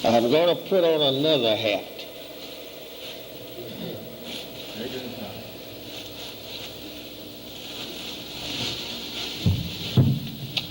I'm going to put on another hat.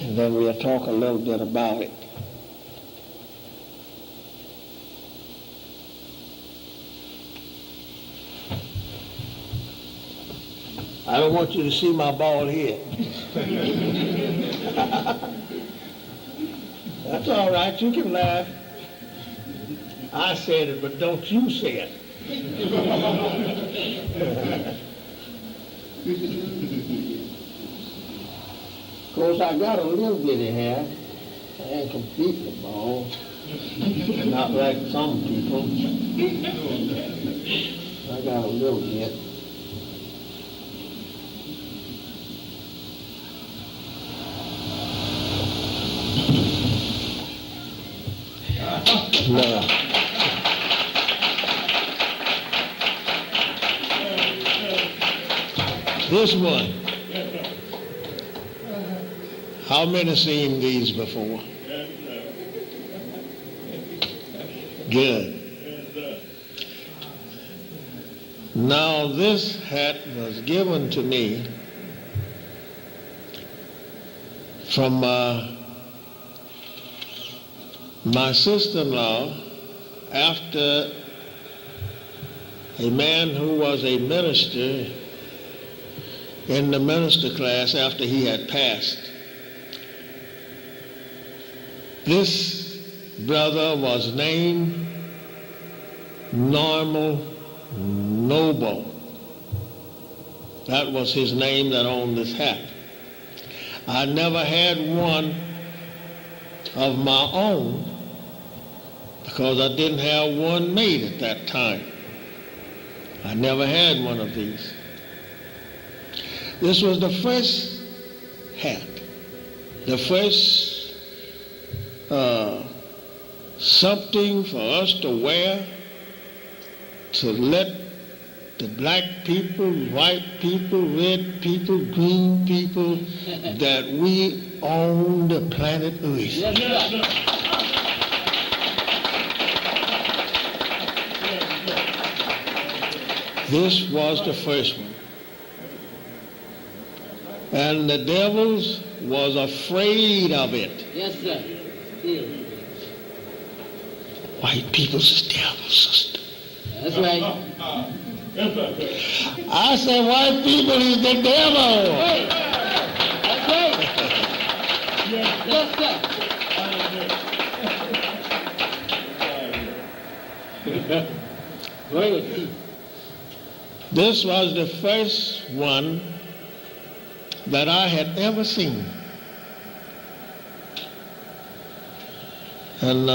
And then we'll talk a little bit about it. I don't want you to see my bald head. That's all right, you can laugh. I said it, but don't you say it. Of course, I got a little bit of hair. I ain't completely bald. Not like some people. I got a little bit. Now, this one, how many seen these before? Good. Now this hat was given to me from my sister-in-law after a man who was a minister in the minister class after he had passed. This brother was named Normal Noble. That was his name that owned this hat. I never had one of my own because I didn't have one made at that time. I never had one of these. This was the first hat, the first something for us to wear to let the black people, white people, red people, green people, that we own the planet Earth. This was the first one. And the devils was afraid of it. Yes, sir. White people's devils, sister. That's right. I said white people is the devil. Right. That's right. Yes, sir. Right. This was the first one that I had ever seen. And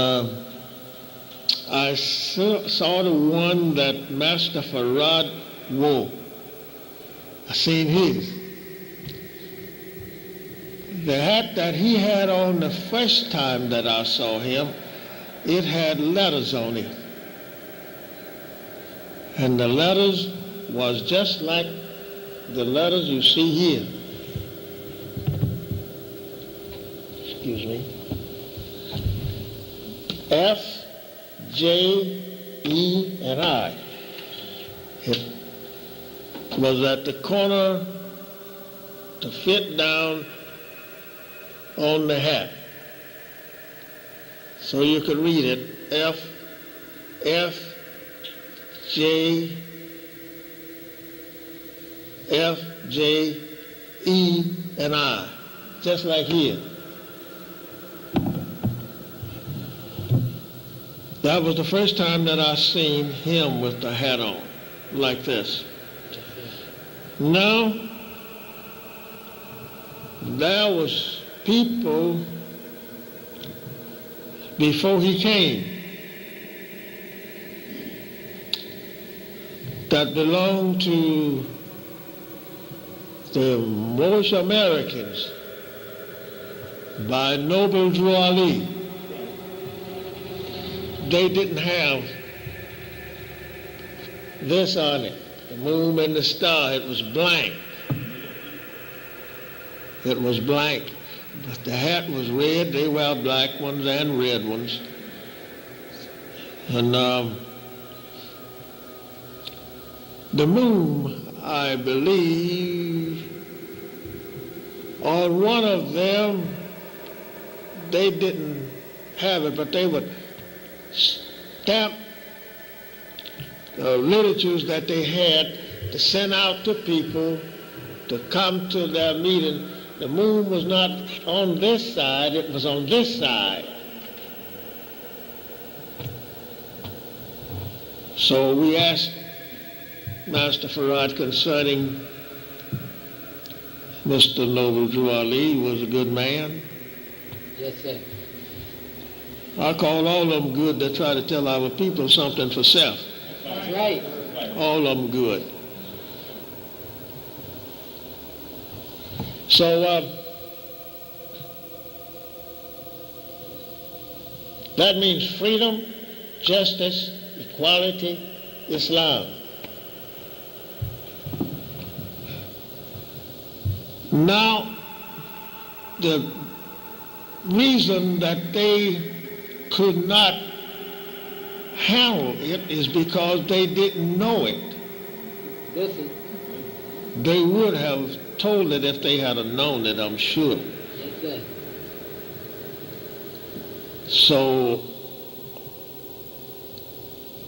I saw the one that Master Farad wore. I seen his. The hat that he had on the first time that I saw him, it had letters on it. And the letters was just like the letters you see here. Excuse me. F, J, E, and I. It was at the corner to fit down on the hat. So you could read it, F, J, E, and I, just like here. That was the first time that I seen him with the hat on, like this. Now, there was people before he came that belonged to the Moorish Americans by Noble Drew Ali. They didn't have this on it, the moon and the star. It was blank. It was blank. But the hat was red. They wear black ones and red ones. And the moon, I believe, on one of them, they didn't have it, but they would stamp literatures that they had to send out to people to come to their meeting. The moon was not on this side, it was on this side. So we asked Master Farad concerning Mr. Noble Drew Ali. He was a good man. Yes, sir. I call all of them good that try to tell our people something for self. That's right. All of them good. So that means freedom, justice, equality, Islam. Now, the reason that they could not handle it is because they didn't know it. Listen. They would have told it if they had known it, I'm sure. Yes, sir. So,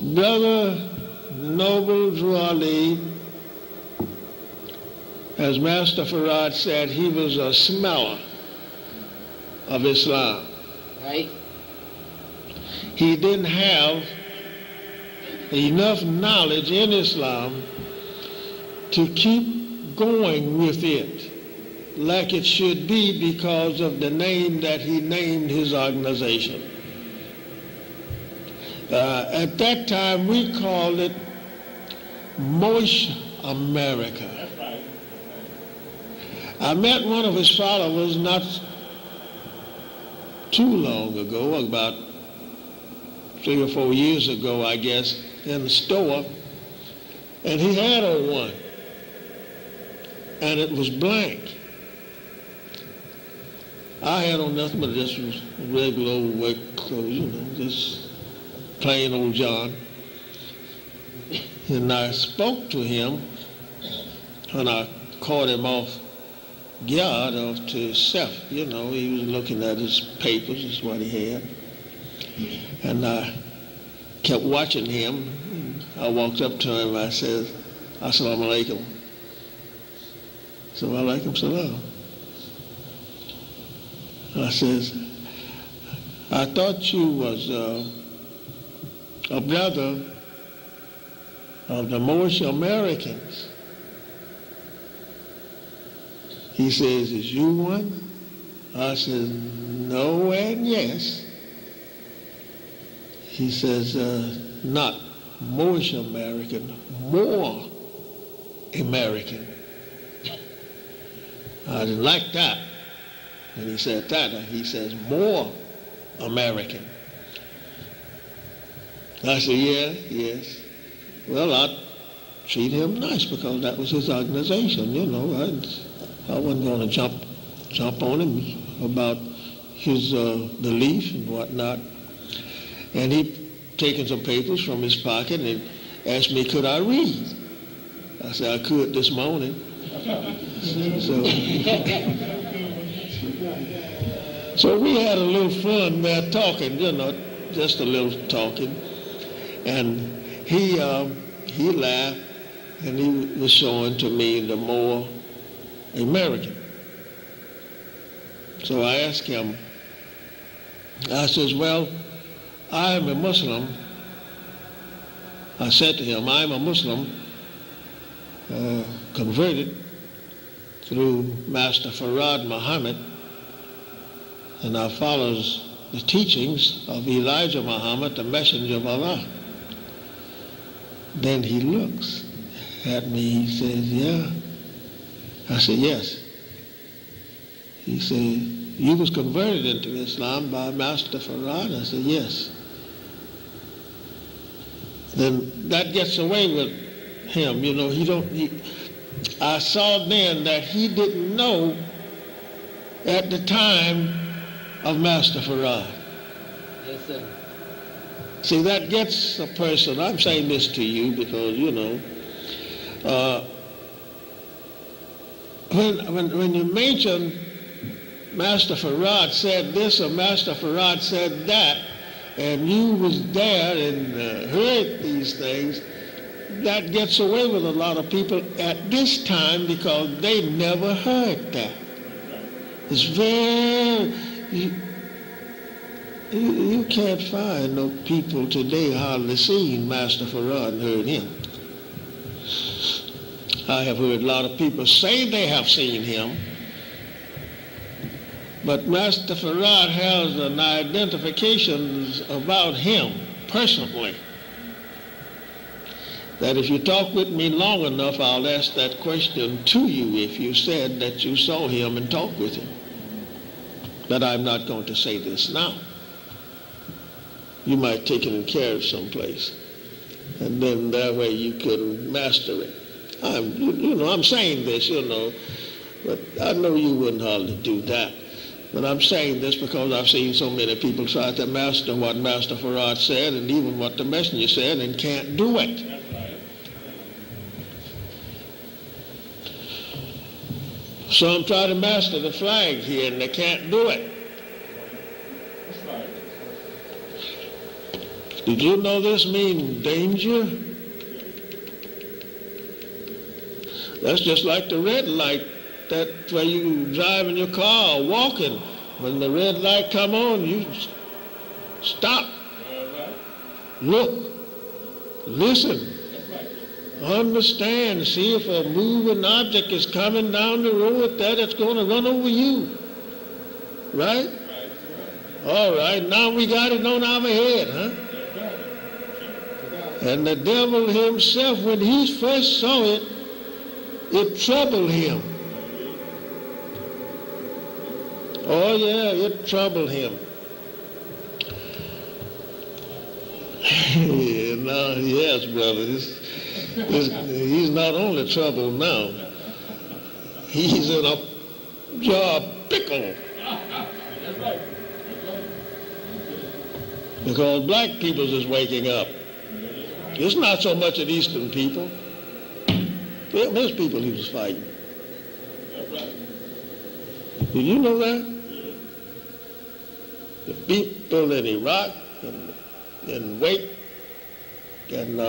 Brother Noble Drew Ali, as Master Farad said, he was a smeller of Islam. Right. He didn't have enough knowledge in Islam to keep going with it like it should be because of the name that he named his organization. At that time, we called it Moorish America. I met one of his followers not too long ago, about 3 or 4 years ago, I guess, in the store, and he had on one, and it was blank. I had on nothing but this was regular old work clothes, just plain old John. And I spoke to him, and I caught him off guard to himself. He was looking at his papers, is what he had. And I kept watching him. I walked up to him, I said, Assalamu alaikum. So, alaikum salam. I says, I thought you was a brother of the Moorish Americans. He says, is you one? I said, no and yes. He says, not Moorish American, more American. I didn't like that. When he said that, he says, more American. I said, yeah, yes. Well, I treat him nice because that was his organization, I wasn't going to jump on him about his belief and whatnot. And he taken some papers from his pocket and asked me, could I read? I said, I could this morning. So we had a little fun there talking, just a little talking. And he laughed and he was showing to me the more American. So I asked him, I says, well, I am a Muslim. I said to him, I am a Muslim, converted through Master Farad Muhammad, and I follows the teachings of Elijah Muhammad, the messenger of Allah. Then he looks at me, he says, yeah. I said, yes. He said, you was converted into Islam by Master Farad? I said, yes. Then that gets away with him, I saw then that he didn't know at the time of Master Farad. Yes, sir. See, that gets a person. I'm saying this to you because, when you mention Master Farad said this or Master Farad said that, and you was there and heard these things, that gets away with a lot of people at this time because they never heard that. It's very, you can't find no people today hardly seen Master Farad and heard him. I have heard a lot of people say they have seen him, but Master Farad has an identification about him personally, that if you talk with me long enough, I'll ask that question to you if you said that you saw him and talked with him. But I'm not going to say this now. You might take it and carry it someplace, and then that way you could master it. I'm saying this, but I know you wouldn't hardly do that. But I'm saying this because I've seen so many people try to master what Master Farad said and even what the messenger said and can't do it. Some try to master the flag here and they can't do it. Did you know this means danger? That's just like the red light, that where you drive in your car or walking. When the red light come on, you stop, look, listen, understand, see if a moving object is coming down the road there that's going to run over you. Right? All right, now we got it on our head, huh? And the devil himself, when he first saw it, it troubled him. Oh yeah, it troubled him. Yes, brother, he's not only troubled now, he's in a jar of pickle. Because black people is waking up. It's not so much at Eastern people. Well, there's people he was fighting. Did you know that? The people in Iraq and Kuwait and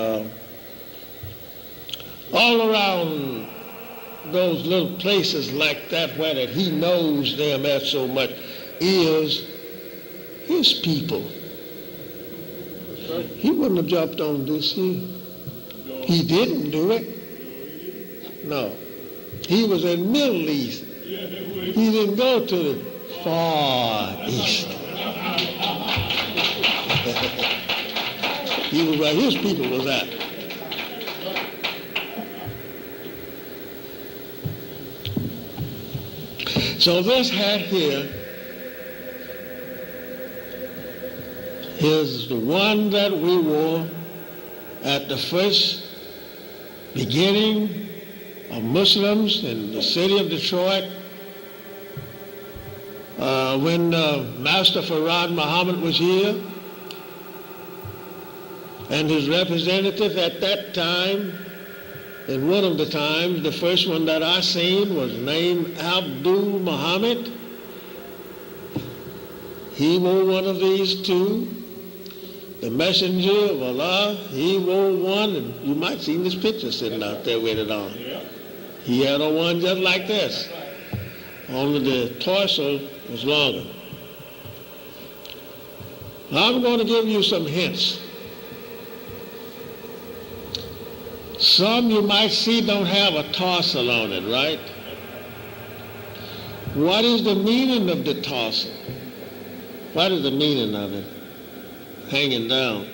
all around those little places like that where that he knows them at so much is his people. He wouldn't have jumped on this here. He didn't do it. No. He was in Middle East. He didn't go to the Far East. He was where his people was at. So this hat here is the one that we wore at the first beginning of Muslims in the city of Detroit when Master Farad Muhammad was here, and his representative at that time, and one of the times, the first one that I seen was named Abdul Muhammad. He wore one of these too. The messenger of Allah, he wore one, and you might see this picture sitting out there with it on. He had on one just like this, only the torso was longer. Now I'm going to give you some hints. Some you might see don't have a tassel on it, right? What is the meaning of the tassel? What is the meaning of it? Hanging down.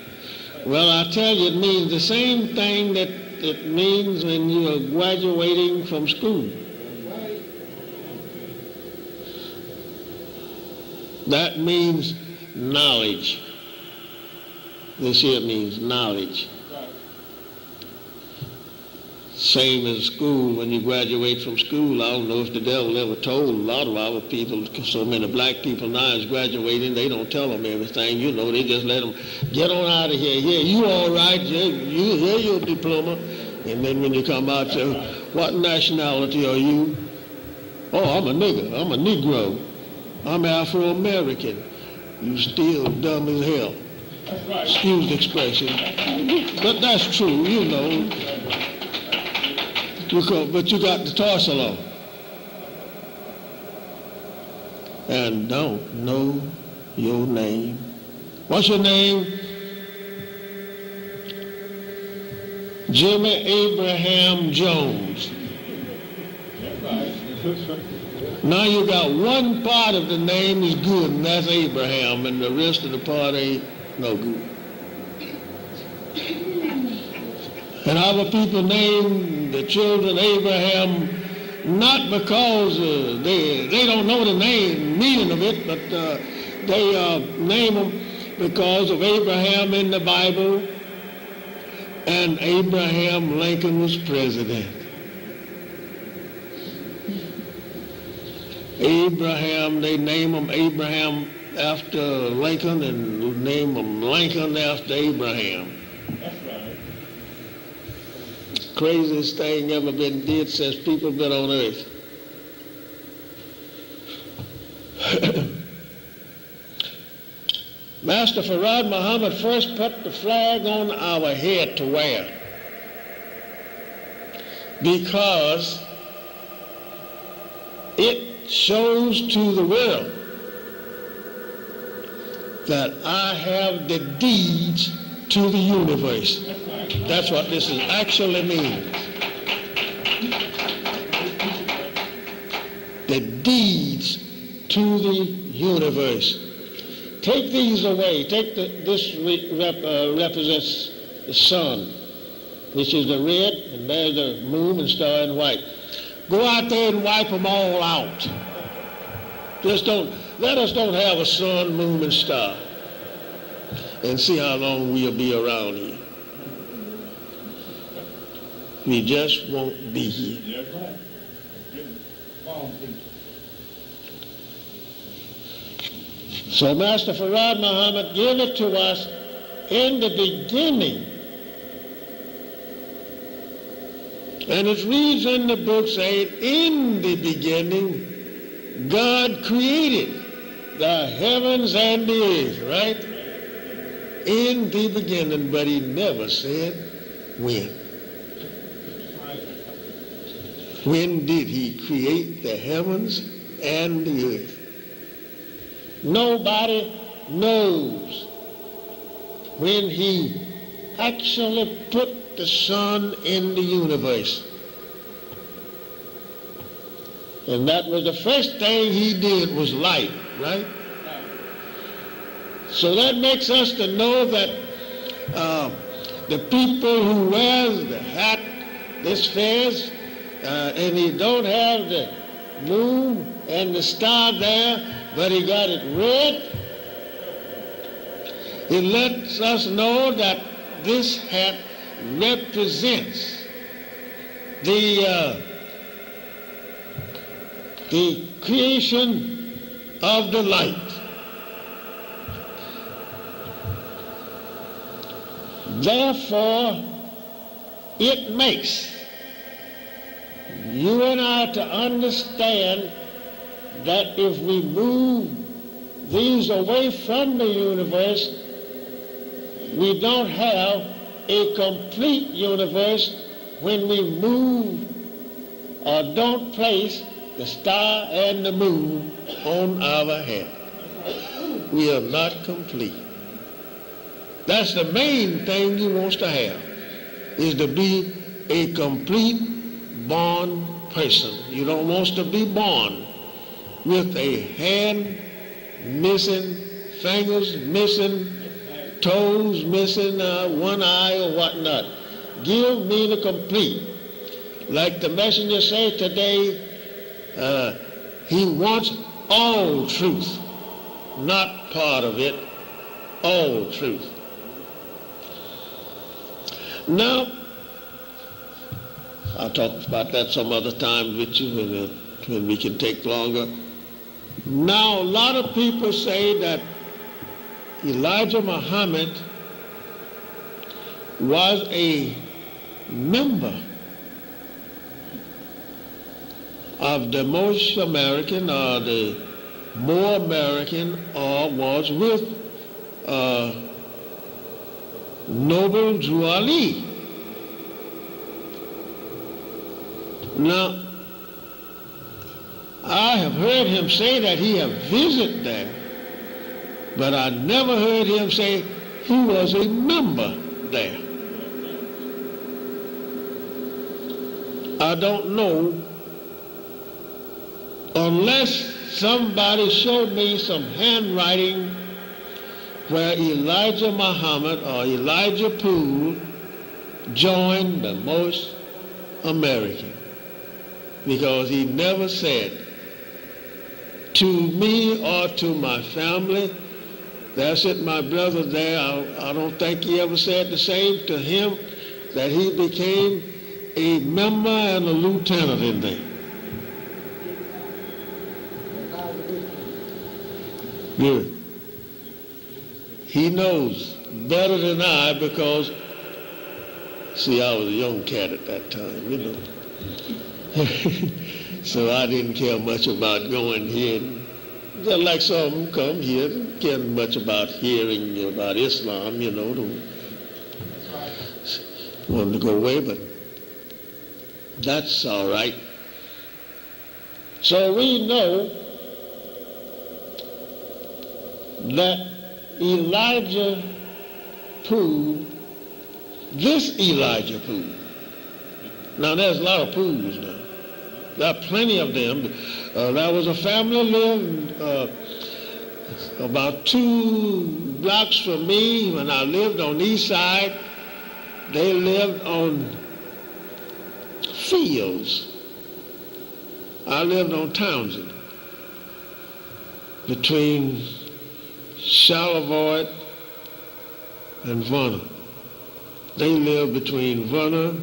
Well, I tell you, it means the same thing that it means when you are graduating from school. That means knowledge. This here means knowledge. Same as school. When you graduate from school, I don't know if the devil ever told a lot of our people, so many black people now is graduating, they don't tell them everything, they just let them get on out of here. Here, you all right, here's your diploma. And then when you come out, say, what nationality are you? Oh, I'm a nigger, I'm a Negro, I'm Afro-American. You still dumb as hell. That's right. Excuse the expression. But that's true, But you got the tarsal on. And don't know your name. What's your name? Jimmy Abraham Jones. That's right. Now you got one part of the name is good, and that's Abraham, and the rest of the part ain't no good. And our people name the children Abraham not because they don't know the meaning of it, but they name them because of Abraham in the Bible, and Abraham Lincoln was president. Abraham, they name him Abraham after Lincoln and name him Lincoln after Abraham. That's right. Craziest thing ever been did since people been on earth. Master Farad Muhammad first put the flag on our head to wear because it shows to the world that I have the deeds to the universe. That's what this actually means. The deeds to the universe. Take these away. This represents the sun, which is the red, and there's the moon and star in white. Go out there and wipe them all out. Let us don't have a sun, moon, and star, and see how long we'll be around here. We just won't be here. That's right. So Master Farad Muhammad gave it to us in the beginning. And it reads in the book saying, in the beginning, God created the heavens and the earth, right? In the beginning, but he never said when. When did he create the heavens and the earth? Nobody knows when he actually put the sun in the universe. And that was the first thing he did was light, right? So that makes us to know that the people who wears the hat, this Fez, and he don't have the moon and the star there, but he got it red. It lets us know that this hat represents the creation of the light. Therefore, it makes you and I to understand that if we move these away from the universe, we don't have a complete universe when we move or don't place the star and the moon on our head. We are not complete. That's the main thing he wants to have, is to be a complete born person. You don't want to be born with a hand missing, fingers missing, toes missing, one eye or whatnot. Give me the complete. Like the messenger said today, he wants all truth, not part of it, all truth. Now, I'll talk about that some other time with you when we can take longer. Now, a lot of people say that Elijah Muhammad was a member of the Moorish American or the Moor American, or was with Noble Drew Ali. Now, I have heard him say that he have visited there, but I never heard him say he was a member there. I don't know, unless somebody showed me some handwriting where Elijah Muhammad or Elijah Poole joined the Moorish American, because he never said to me or to my family, that's it, my brother there, I don't think he ever said the same to him, that he became a member and a lieutenant in there. Good. He knows better than I, because, see, I was a young cat at that time, you know. So I didn't care much about going here. Just like some come here, didn't care much about hearing about Islam, you know. Wanted to go away, but that's all right. So we know that Elijah Poole, this Elijah Poole, now there's a lot of Pools now. There are plenty of them. There was a family lived about 2 blocks from me when I lived on the east side. They lived on Fields. I lived on Townsend, between Charlevoix and Verna. They lived between Verna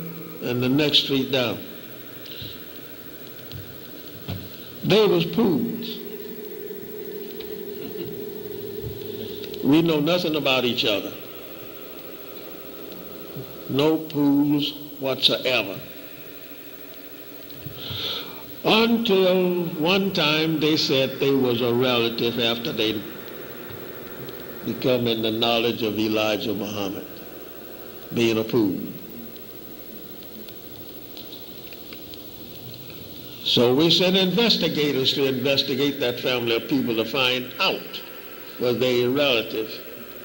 and the next street down. They was Pools. We know nothing about each other. No Pools whatsoever. Until one time they said they was a relative after they become in the knowledge of Elijah Muhammad, being a Pool. So we sent investigators to investigate that family of people to find out was they a relative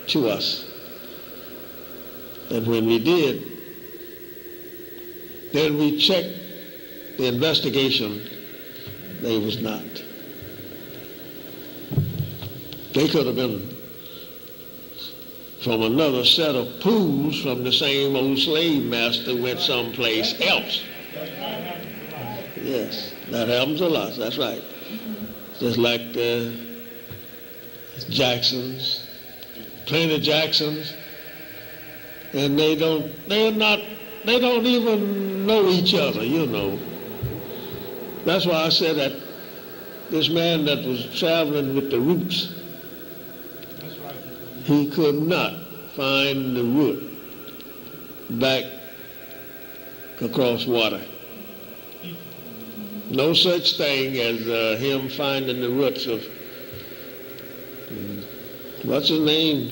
to us. And when we did, then we checked the investigation. They was not. They could have been from another set of Pools from the same old slave master went someplace else. Yes, that happens a lot, that's right. Just like Jacksons, plenty of Jacksons, and they don't even know each other, you know. That's why I said that this man that was traveling with the roots, he could not find the root back across water. No such thing as him finding the roots of, what's his name?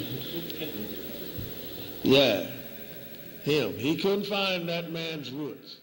Yeah, him. He couldn't find that man's roots.